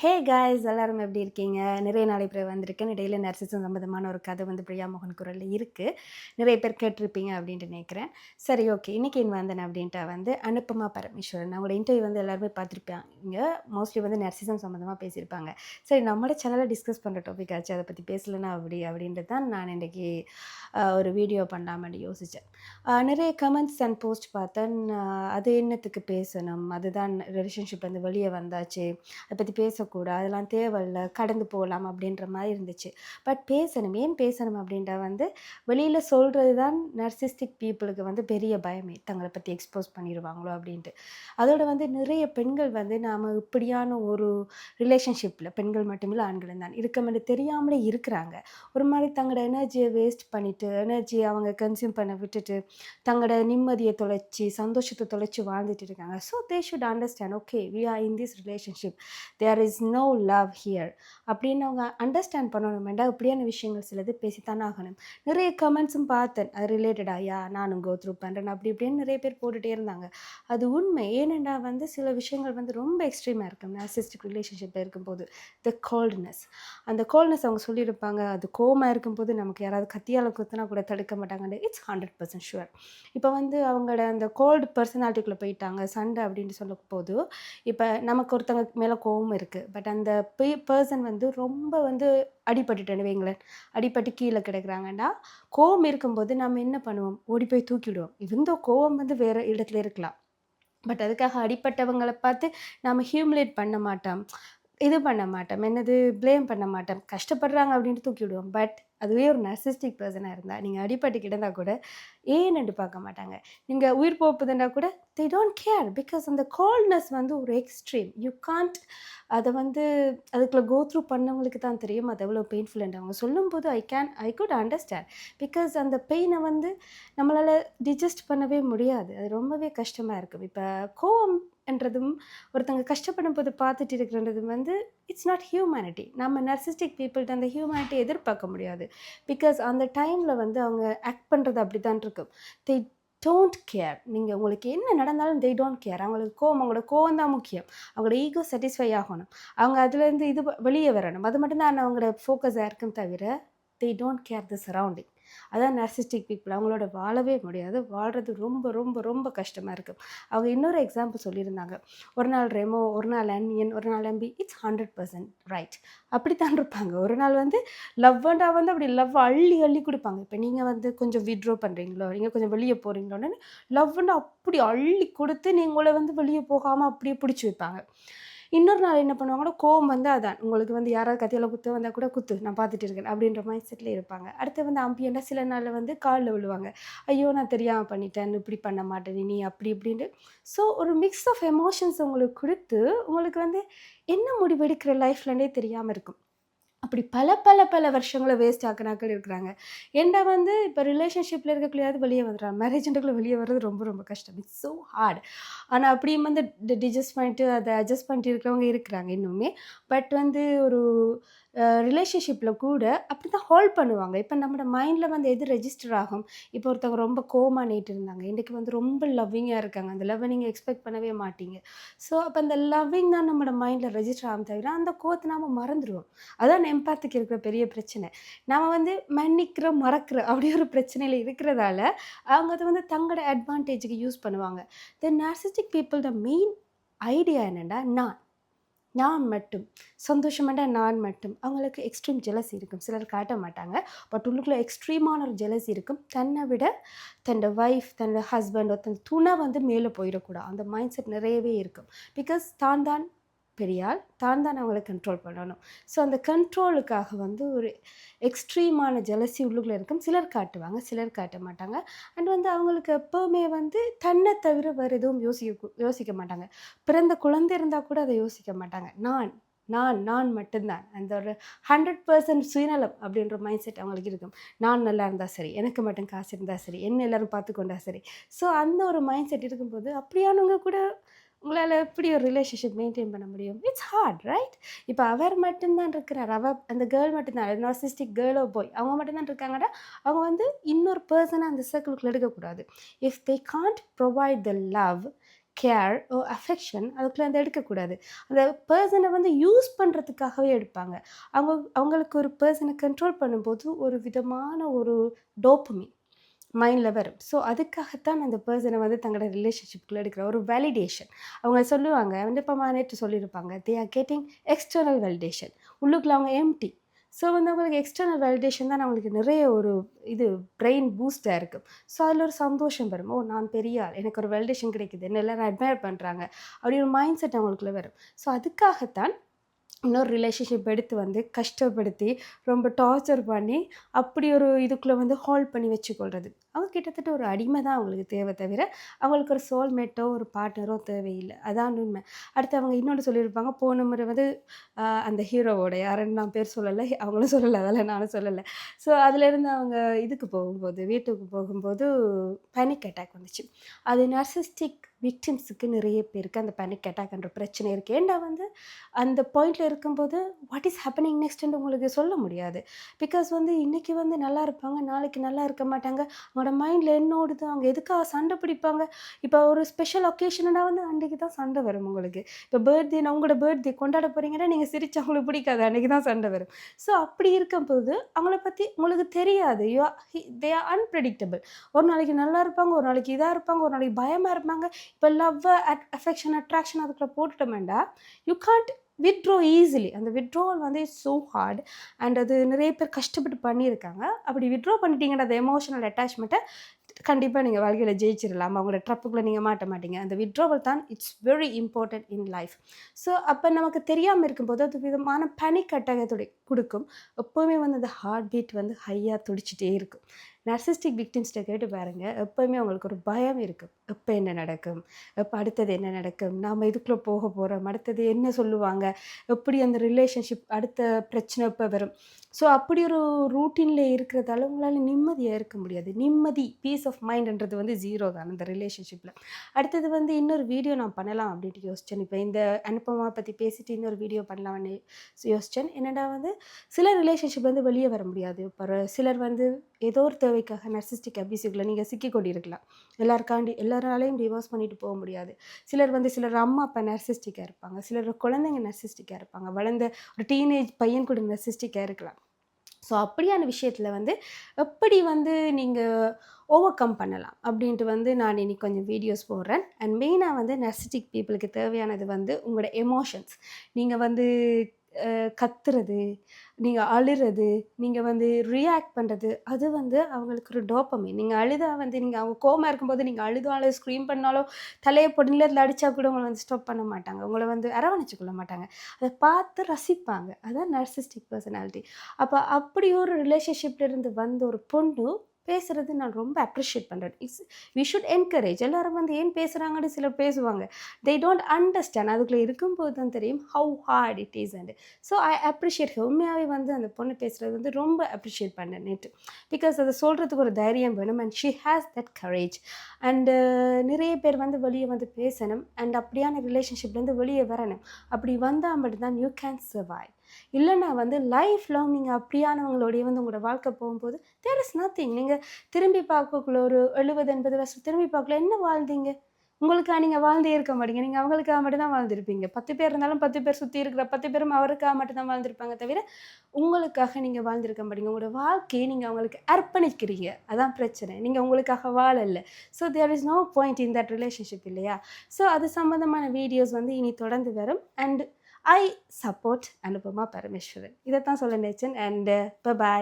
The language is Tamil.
ஹே காய்ஸ் எல்லாரும் எப்படி இருக்கீங்க? நிறைய நாள் இப்ப வந்திருக்கேன். இடையில நர்சிசம் சம்மந்தமான ஒரு கதை வந்து பிரியா மோகன் குரல்ல இருக்கு. நிறைய பேர் கேட்டிருப்பீங்க அப்படின்ட்டு நினைக்கிறேன். சரி ஓகே. இன்னைக்கு என்ன வந்தேன் அப்படின்ட்டா வந்து அனுப்பமா பரமேஸ்வரன். அவங்களோட இன்டர்வியூ வந்து எல்லாருமே பார்த்துருப்பாங்க. மோஸ்ட்லி வந்து நர்சிசம் சம்மந்தமா பேசியிருப்பாங்க. சரி நம்மளோட சேனல்ல டிஸ்கஸ் பண்ணுற டாபிக் ஆச்சு. அதை பற்றி பேசலனா அப்படின்ட்டு தான் நான் இன்றைக்கி ஒரு வீடியோ பண்ணலாமான்னு யோசித்தேன். நிறைய கமெண்ட்ஸ் அண்ட் போஸ்ட் பார்த்தேன். அது என்னத்துக்கு பேசணும்? அதுதான் ரிலேஷன்ஷிப்லேருந்து வெளியே வந்தாச்சு. அதை பற்றி பேசக்கூடாது, அதெல்லாம் தேவையில்ல, கடந்து போகலாம் அப்படின்ற மாதிரி இருந்துச்சு. பட் பேசணும். ஏன் பேசணும் அப்படின்ட்டா வந்து வெளியில் சொல்கிறது தான் நர்சிஸ்டிக் பீப்புளுக்கு வந்து பெரிய பயமே. தங்களை பற்றி எக்ஸ்போஸ் பண்ணிடுவாங்களோ அப்படின்ட்டு. அதோட வந்து நிறைய பெண்கள் வந்து நாம் இப்படியான ஒரு ரிலேஷன்ஷிப்பில் பெண்கள் மட்டுமில்லை ஆண்களும் தான் இருக்கமென்று தெரியாமலே இருக்கிறாங்க. ஒரு மாதிரி தங்களோட எனர்ஜியை வேஸ்ட் பண்ணிவிட்டு எனர்ஜியை அவங்க கன்சியூம் பண்ண விட்டுட்டு தங்களோட நிம்மதியை தொலைச்சி சந்தோஷத்தை தொலைச்சி வாழ்ந்துட்டு இருக்காங்க. So they should understand okay we are in this relationship, there is no love here அப்படின்னு அவங்க அண்டர்ஸ்டாண்ட் பண்ணணுமெண்டா இப்படியான விஷயங்கள் சிலது பேசித்தானே ஆகணும். நிறைய கமெண்ட்ஸும் பார்த்தேன் அது ரிலேட்டடாக நானும் கோ த்ரூ பண்ணுறேன் அப்படி இப்படின்னு நிறைய பேர் போட்டுகிட்டே இருந்தாங்க. அது உண்மை. ஏனெண்டா வந்து சில விஷயங்கள் வந்து ரொம்ப எக்ஸ்ட்ரீமாக இருக்கும் நார்சிஸ்டிக் ரிலேஷன்ஷிப்பில் இருக்கும்போது. த கோல்ட்னஸ், அந்த கோல்ட்னஸ் அவங்க சொல்லியிருப்பாங்க. அது கோவமாக இருக்கும்போது நமக்கு யாராவது கத்தியால் குத்தினா கூட தடுக்க மாட்டாங்கன்னு இட்ஸ் 100% ஷுவர். இப்போ வந்து அவங்களோட அந்த கோல்டு பர்சனாலிட்டிக்குள்ளே போயிட்டாங்க சண்டை அப்படின்னு சொல்லும் போது, இப்போ நமக்கு ஒருத்தவங்க மேலே கோவம் இருக்குது. பட் அந்த பர்சன் வந்து ரொம்ப வந்து அடிபட்டுட்டேன்னு வைங்களேன், அடிபட்டு கீழே கிடக்குறாங்கன்னா, கோவம் இருக்கும்போது நம்ம என்ன பண்ணுவோம்? ஓடி போய் தூக்கிவிடுவோம். இருந்தோ கோவம் வந்து வேறு இடத்துல இருக்கலாம். பட் அதுக்காக அடிப்பட்டவங்கள பார்த்து நம்ம ஹியூமிலேட் பண்ண மாட்டோம். இது பண்ண மாட்டோம். என்னது ப்ளேம் பண்ண மாட்டோம். கஷ்டப்படுறாங்க அப்படின்ட்டு தூக்கி விடுவோம். பட் அதுவே ஒரு நர்சிஸ்டிக் பர்சனாக இருந்தால் நீங்கள் அடிபட்டு கிடந்தா கூட ஏன்னு பார்க்க மாட்டாங்க. நீங்கள் உயிர் போகுதுன்னா கூட தே டோன்ட் கேர். பிகாஸ் அந்த கோல்ட்னஸ் வந்து ஒரு எக்ஸ்ட்ரீம். யூ காண்ட் அதை வந்து அதுக்குள்ளே கோ த்ரூ பண்ணவங்களுக்கு தான் தெரியும் அது எவ்வளோ பெயின்ஃபுல். அவங்க சொல்லும்போது ஐ குட் அண்டர்ஸ்டாண்ட். பிகாஸ் அந்த பெயினை வந்து நம்மளால் டிஜஸ்ட் பண்ணவே முடியாது. அது ரொம்பவே கஷ்டமாக இருக்கும். இப்போ கோவம் என்றதும் ஒருத்தங்க கஷ்டப்படும் போது பார்த்துட்டு இருக்கிறதும் வந்து இட்ஸ் நாட் ஹியூமனிட்டி. நம்ம நர்சிஸ்டிக் பீப்புள்கிட்ட அந்த ஹியூமனிட்டி எதிர்பார்க்க முடியாது. பிகாஸ் அந்த டைமில் வந்து அவங்க ஆக்ட் பண்ணுறது அப்படி தான் இருக்கும். They don't care. நீங்கள் உங்களுக்கு என்ன நடந்தாலும் தே டோன்ட் கேர். அவங்களுக்கு கோவம், அவங்களோட கோவம் தான் முக்கியம். அவங்களோட ஈகோ சாட்டிஸ்ஃபை ஆகணும். அவங்க அதுலேருந்து வெளியே வரணும். அது மட்டும்தான் அவங்களோட ஃபோக்கஸாக இருக்கும் தவிர they don't care the surrounding. அதான் நார்சிஸ்டிக் பீப்புள். அவங்களோட வாழவே முடியாது. வாழ்கிறது ரொம்ப ரொம்ப ரொம்ப கஷ்டமாக இருக்கும். அவங்க இன்னொரு எக்ஸாம்பிள் சொல்லியிருந்தாங்க. ஒரு நாள் ரெமோ, ஒரு நாள் அன்னியன், ஒரு நாள் அம்பி. It's 100% right. அப்படித்தான் இருப்பாங்க. ஒரு நாள் வந்து லவ்வண்டா வந்து அப்படி லவ் அள்ளி அள்ளி கொடுப்பாங்க. இப்போ நீங்கள் வந்து கொஞ்சம் வித்ட்ரா பண்ணுறீங்களோ, நீங்கள் கொஞ்சம் வெளியே போகிறீங்களோன்னு லவ்வுன்னு அப்படி அள்ளி கொடுத்து நீங்களை வந்து வெளியே போகாமல் அப்படியே பிடிச்சி வைப்பாங்க. இன்னொரு நாள் என்ன பண்ணுவாங்கன்னா, கோவம் வந்து அதான் உங்களுக்கு வந்து யாராவது கத்தியால குத்த வந்தால் கூட குத்து, நான் பார்த்துட்டு இருக்கேன் அப்படின்ற மைண்ட் செட்டில் இருப்பாங்க. அடுத்து வந்து அம்பியண்டா சில நாளில் வந்து காலில் விழுவாங்க. ஐயோ நான் தெரியாமல் பண்ணிட்டேன், இப்படி பண்ண மாட்டேன் நீ அப்படி இப்படின்ட்டு. ஸோ ஒரு மிக்ஸ் ஆஃப் எமோஷன்ஸ் உங்களுக்கு கொடுத்து உங்களுக்கு வந்து என்ன முடிவெடுக்கிற லைஃப்லன்னே தெரியாமல் இருக்கும். அப்படி பல பல பல வருஷங்கள வேஸ்ட் ஆக்குனாக்கள் இருக்கிறாங்க. ஏன்டா வந்து இப்போ ரிலேஷன்ஷிப்பில் இருக்கக்குள்ளயாவது வெளியே வந்துடுறாங்க. மேரேஜ்ன்றக்குள்ள வெளியே வர்றது ரொம்ப ரொம்ப கஷ்டம். It's so hard. ஆனால் அப்படியும் வந்து டிஜஸ்ட் பண்ணிட்டு அதை அட்ஜஸ்ட் பண்ணிட்டு இருக்கிறவங்க இருக்கிறாங்க இன்னுமே. பட் வந்து ஒரு ரிலேஷன்ஷிப்பில் கூட அப்படி தான் ஹோல்ட் பண்ணுவாங்க. இப்போ நம்மளோட மைண்டில் வந்து எது ரெஜிஸ்டர் ஆகும்? இப்போ ஒருத்தவங்க ரொம்ப கோவமா நேற்று இருந்தாங்க. இன்றைக்கி வந்து ரொம்ப லவ்விங்காக இருக்காங்க. அந்த லவ்வை நீங்கள் எக்ஸ்பெக்ட் பண்ணவே மாட்டீங்க. ஸோ அப்போ அந்த லவ்விங் தான் நம்மளோட மைண்டில் ரெஜிஸ்டர் ஆகும் தவிர அந்த கோவத்தை நாம் மறந்துடுவோம். அதான் எம்பாத்திக்கு இருக்கிற பெரிய பிரச்சனை. நம்ம வந்து மன்னிக்கிறோம், மறக்கிறோம் அப்படி ஒரு பிரச்சனையில இருக்கிறதால, அவங்க அத வந்து தங்களோட அட்வான்டேஜுக்கு யூஸ் பண்ணுவாங்க. The narcissistic people the main idea என்னன்னா, நான் மட்டும். சந்தோஷமாட்டா நான் மட்டும். அவங்களுக்கு எக்ஸ்ட்ரீம் ஜெலசி இருக்கும். சிலர் காட்ட மாட்டாங்க. பட் உள்ளுக்குள்ள எக்ஸ்ட்ரீமான ஒரு ஜெலசி இருக்கும். தன்னை விட தன்னோட வைஃப், தன்னோட ஹஸ்பண்ட், தன் துணை வந்து மேலே போயிடக்கூடாது. அந்த மைண்ட் செட் நிறையவே இருக்கும். பிகாஸ் தான் தான் பெரிய ஆள், தான் தான் அவங்கள கண்ட்ரோல் பண்ணணும். ஸோ அந்த கண்ட்ரோலுக்காக வந்து ஒரு எக்ஸ்ட்ரீமான ஜெலசி உள்ளுக்குள்ள இருக்கும். சிலர் காட்டுவாங்க, சிலர் காட்ட மாட்டாங்க. அண்ட் வந்து அவங்களுக்கு எப்போவுமே வந்து தன்னை தவிர வேறு எதுவும் யோசிக்க மாட்டாங்க. பிறந்த குழந்தை இருந்தால் கூட அதை யோசிக்க மாட்டாங்க. நான் மட்டும்தான். அந்த ஒரு 100% சுயநலம் அப்படின்ற மைண்ட் செட் அவங்களுக்கு இருக்கும். நான் நல்லா இருந்தால் சரி, எனக்கு மட்டும் காசு இருந்தால் சரி, என்ன எல்லோரும் பார்த்துக்கொண்டா சரி. ஸோ அந்த ஒரு மைண்ட் செட் இருக்கும்போது அப்படியானவங்க கூட உங்களால் எப்படி ஒரு ரிலேஷன்ஷிப் மெயின்டைன் பண்ண முடியும்? It's hard right? இப்போ அவர் மட்டும்தான் இருக்கிறார். அந்த கேர்ள் மட்டும்தான் நார்சிஸ்டிக் கேர்ளோ பாய் அவங்க மட்டும்தான் இருக்காங்கன்னா, அவங்க வந்து இன்னொரு பர்சனை அந்த சர்க்கிளுக்குள்ள எடுக்கக்கூடாது. If they Gantt provide the love, care affection அதுக்குள்ளே வந்து எடுக்கக்கூடாது. அந்த பர்சனை வந்து யூஸ் பண்ணுறதுக்காகவே எடுப்பாங்க. அவங்களுக்கு ஒரு பர்சனை கண்ட்ரோல் பண்ணும்போது ஒரு விதமான ஒரு டோப்பமின் மைண்டில் வரும். ஸோ அதுக்காகத்தான் அந்த பர்சனை வந்து தங்களோட ரிலேஷன்ஷிப்குள்ளே எடுக்கிற ஒரு வேலிடேஷன். அவங்க சொல்லுவாங்க வந்து இப்போ நேற்று சொல்லியிருப்பாங்க, they are getting external validation. உள்ளுக்குள்ள அவங்க எம்டி. ஸோ வந்து அவங்களுக்கு எக்ஸ்டர்னல் வேலிடேஷன் தான் அவங்களுக்கு நிறைய ஒரு இது பிரெயின் பூஸ்டாக இருக்கும். ஸோ அதில் ஒரு சந்தோஷம் வரும். ஓ நான் பெரிய ஆள், எனக்கு ஒரு வேலிடேஷன் கிடைக்குது, என்ன எல்லாரும் அட்மையர் பண்ணுறாங்க அப்படி ஒரு மைண்ட் செட் அவங்களுக்குள்ள வரும். ஸோ அதுக்காகத்தான் இன்னொரு ரிலேஷன்ஷிப் எடுத்து வந்து கஷ்டப்படுத்தி ரொம்ப டார்ச்சர் பண்ணி அப்படி ஒரு இதுக்குள்ளே வந்து ஹோல்ட் பண்ணி வச்சுக்கொள்கிறது. அவங்க கிட்டத்தட்ட ஒரு அடிமை தான் அவங்களுக்கு தேவை தவிர அவங்களுக்கு ஒரு சோல்மேட்டோ ஒரு பார்ட்னரோ தேவையில்லை. அதான் உண்மை. அடுத்து அவங்க இன்னொன்று சொல்லியிருப்பாங்க, போன முறை வந்து அந்த ஹீரோவோட யாருன்னு நான் பேர் சொல்லலை, அவங்களும் சொல்லலை, அதெல்லாம் நானும் சொல்லலை. ஸோ அதுலேருந்து அவங்க இதுக்கு போகும்போது வீட்டுக்கு போகும்போது பேனிக் அட்டாக் வந்துச்சு. அது நர்சிஸ்டிக் விக்டிம்ஸுக்கு நிறைய பேருக்கு அந்த பேனிக் அட்டாக்ன்ற பிரச்சனை இருக்குது. ஏன்டா வந்து அந்த பாயிண்டில் இருக்கும்போது வாட் இஸ் ஹேப்பனிங் நெக்ஸ்ட்டுன்னு உங்களுக்கு சொல்ல முடியாது. பிகாஸ் வந்து இன்றைக்கி வந்து நல்லா இருப்பாங்க, நாளைக்கு நல்லா இருக்க மாட்டாங்க. அவங்களோட மைண்டில் என்ன ஓடுது, அவங்க எதுக்காக சண்டை பிடிப்பாங்க. இப்போ ஒரு ஸ்பெஷல் ஒகேஷன்னா வந்து அன்றைக்கி தான் சண்டை வரும் உங்களுக்கு. இப்போ பர்த்டே, உங்களோட பர்த்டே கொண்டாட போகிறீங்கன்னா நீங்கள் சிரிச்சு அவங்களுக்கு பிடிக்காது, அன்றைக்கி தான் சண்டை வரும். ஸோ அப்படி இருக்கும்போது அவங்கள பற்றி உங்களுக்கு தெரியாது. They are unpredictable. ஒரு நாளைக்கு நல்லா இருப்பாங்க, ஒரு நாளைக்கு இதாக இருப்பாங்க, ஒரு நாளைக்கு பயமாக இருப்பாங்க. இப்போ லவ், அஃபெக்ஷன், அட்ராக்ஷன் அதுக்குள்ளே போட்டுட்டோமேண்டா யூ காண்ட் வித்ட்ரோ ஈஸிலி. அந்த வித்ட்ரோவல் வந்து இட்ஸ் ஸோ ஹார்ட். அண்ட் அது நிறைய பேர் கஷ்டப்பட்டு பண்ணியிருக்காங்க. அப்படி வித்ட்ரா பண்ணிட்டீங்கன்னா அந்த எமோஷனல் அட்டாச்மெண்ட்டை கண்டிப்பாக நீங்கள் வாழ்க்கையில் ஜெயிச்சிடலாம். அவங்களோட ட்ரப்புக்குள்ளே நீங்கள் மாட்ட மாட்டீங்க. அந்த வித்ட்ராவல் தான் it's very important in life. So அப்போ நமக்கு தெரியாமல் இருக்கும்போது அது விதமான பேனிக் அட்டாக்கை கொடுக்கும். எப்போவுமே வந்து அந்த ஹார்ட் பீட் வந்து ஹையாக துடிச்சிட்டே இருக்கும். நர்சிஸ்டிக் விக்டிம்ஸ்கிட்ட கேட்டு பாருங்கள், எப்போவுமே அவங்களுக்கு ஒரு பயம் இருக்கும். எப்போ என்ன நடக்கும், எப்போ அடுத்தது என்ன நடக்கும், நாம் இதுக்குள்ளே போக போகிறோம், அடுத்தது என்ன சொல்லுவாங்க, எப்படி அந்த ரிலேஷன்ஷிப் அடுத்த பிரச்சனை எப்போ வரும். ஸோ அப்படி ஒரு ரூட்டீனில் இருக்கிறதால உங்களால் நிம்மதியாக இருக்க முடியாது. நிம்மதி, பீஸ் ஆஃப் மைண்டுன்றது வந்து ஜீரோ தான் அந்த ரிலேஷன்ஷிப்பில். அடுத்தது வந்து இன்னொரு வீடியோ நான் பண்ணலாம் அப்படின்ட்டு யோசித்தேன். இப்போ இந்த அனுபவமா பற்றி பேசிட்டு இன்னொரு வீடியோ பண்ணலாம்னு யோசித்தேன். என்னடா வந்து சில ரிலேஷன்ஷிப் வந்து வெளியே வர முடியாது. இப்போ சிலர் வந்து ஏதோ ஒரு தேவைக்காக நர்சிஸ்டிக் அபியூசிவ்ல நீங்கள் சிக்கி கொண்டிருக்கலாம். எல்லாராலையும் டிவோர்ஸ் பண்ணிட்டு போக முடியாது. சிலர் அம்மா அப்பா நர்சிஸ்டிக்காக இருப்பாங்க, சிலர் குழந்தைங்க நர்சிஸ்டிக்காக இருப்பாங்க, வளர்ந்த ஒரு டீனேஜ் பையன் கூட நர்சிஸ்டிக்காக இருக்கலாம். ஸோ அப்படியான விஷயத்தில் வந்து எப்படி வந்து நீங்கள் ஓவர் கம் பண்ணலாம் அப்படின்ட்டு வந்து நான் இன்னைக்கு கொஞ்சம் வீடியோஸ் போடுறேன். அண்ட் மெயினாக வந்து நர்சிஸ்டிக் பீப்புளுக்கு தேவையானது வந்து உங்களோட எமோஷன்ஸ். நீங்கள் வந்து கத்துறது, நீங்கள் அழுறது, நீங்கள் வந்து ரியாக்ட் பண்ணுறது, அது வந்து அவங்களுக்கு ஒரு டோப்பமைன். நீங்கள் அழுதா வந்து நீங்கள் அவங்க கோவமாக இருக்கும்போது நீங்கள் அழுதாலும் ஸ்க்ரீம் பண்ணாலும் தலையை போட்டு நிலத்தில் அடித்தா கூட உங்களை வந்து ஸ்டாப் பண்ண மாட்டாங்க, உங்களை வந்து அரவணைச்சு கொள்ள மாட்டாங்க. அதை பார்த்து ரசிப்பாங்க. அதான் நர்சிஸ்டிக் பர்சனாலிட்டி. அப்போ அப்படி ஒரு ரிலேஷன்ஷிப்ல இருந்து வந்த ஒரு பொண்ணு பேசுகிறது நான் ரொம்ப அப்ரிஷியேட் பண்ணுறேன். We should encourage. எல்லாரும் வந்து ஏன் பேசுகிறாங்கன்னு சிலர் பேசுவாங்க. They don't understand. அதுக்குள்ளே இருக்கும்போது தான் தெரியும் how hard it is and so I appreciate. உண்மையாகவே வந்து அந்த பொண்ணு பேசுகிறது வந்து ரொம்ப அப்ரிஷியேட் பண்ணேன் நேற்று. பிகாஸ் அதை சொல்கிறதுக்கு ஒரு தைரியம் வேணும். And she has that courage. And நிறைய பேர் வந்து வெளியே வந்து பேசணும். அண்ட் அப்படியான ரிலேஷன்ஷிப்லேருந்து வெளியே வரணும். அப்படி வந்தால் மட்டும்தான் யூ கேன் சர்வைவ். இல்லைன்னா வந்து லைஃப் லாங் நீங்கள் அப்படியானவங்களோடைய வந்து உங்களோட வாழ்க்கை போகும்போது தேர் இஸ் நத்திங். நீங்கள் திரும்பி பார்க்கக்குள்ள ஒரு 70-80 வருஷம் திரும்பி பார்க்கல என்ன வாழ்ந்தீங்க? உங்களுக்காக நீங்கள் வாழ்ந்தே இருக்க மாட்டீங்க. நீங்கள் அவங்களுக்காக மட்டும்தான் வாழ்ந்திருப்பீங்க. 10 பேர் இருந்தாலும் 10 பேர் சுற்றி இருக்கிற 10 பேரும் அவருக்காக மட்டும்தான் வாழ்ந்திருப்பாங்க தவிர உங்களுக்காக நீங்கள் வாழ்ந்திருக்க மாட்டீங்க. உங்களோட வாழ்க்கையை நீங்கள் அவங்களுக்கு அர்ப்பணிக்கிறீங்க. அதான் பிரச்சனை. நீங்கள் உங்களுக்காக வாழலை. So there is no point in that relationship இல்லையா? ஸோ அது சம்மந்தமான வீடியோஸ் வந்து இனி தொடர்ந்து வரும். And I support Anupama Parameshwaran. இதைத்தான் சொல்ல நினைச்சேன். And by.